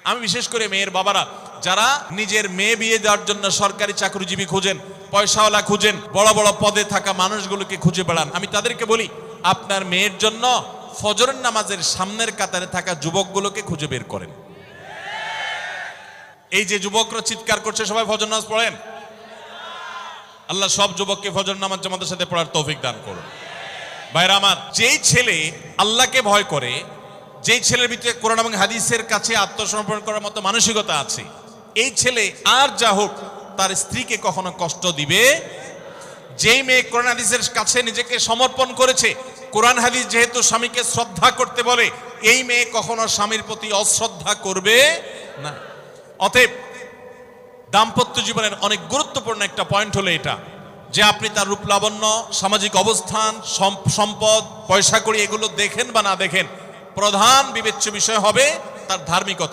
আমি বিশেষ করে মেয়ের বাবারা যারা নিজের মেয়ে বিয়ে দেওয়ার জন্য সরকারি চাকরিজীবী খুঁজেন, পয়সাওয়ালা খুঁজেন, বড় বড় পদে থাকা মানুষগুলোকে খুঁজে বেড়ান, আমি তাদেরকে বলি আপনার মেয়ের জন্য ফজরের নামাজের সামনের কাতারে থাকা যুবকগুলোকে খুঁজে বের করেন। এই যে যুবকরা চিৎকার করছে সবাই ফজর নামাজ পড়েন, আল্লাহ সব যুবককে ফজর নামাজ জামাতের সাথে পড়ার তৌফিক দান করুন। ভাইরা আমার, যেই ছেলে আল্লাহকে ভয় করে, যেই ছেলের ভিতরে কোরআন এবং হাদিসের কাছে আত্মসমর্পণ করার মতো মানসিকতা আছে, এই ছেলে আর যা হোক তার স্ত্রীকে কখনো কষ্ট দিবে। যেই মেয়ে কোরআন হাদিসের কাছে নিজেকে সমর্পণ করেছে, কোরআন হাদিস যেহেতু স্বামীকে শ্রদ্ধা করতে বলে, এই মেয়ে কখনো স্বামীর প্রতি অশ্রদ্ধা করবে না। অতএব দাম্পত্য জীবনের অনেক গুরুত্বপূর্ণ একটা পয়েন্ট হলো এটা যে আপনি তার রূপ লাবণ্য, সামাজিক অবস্থান, সম্পদ, পয়সা কড়ি এগুলো দেখেন বা না দেখেন, প্রধান বিবেচ্য বিষয় হবে তার ধার্মিকতা।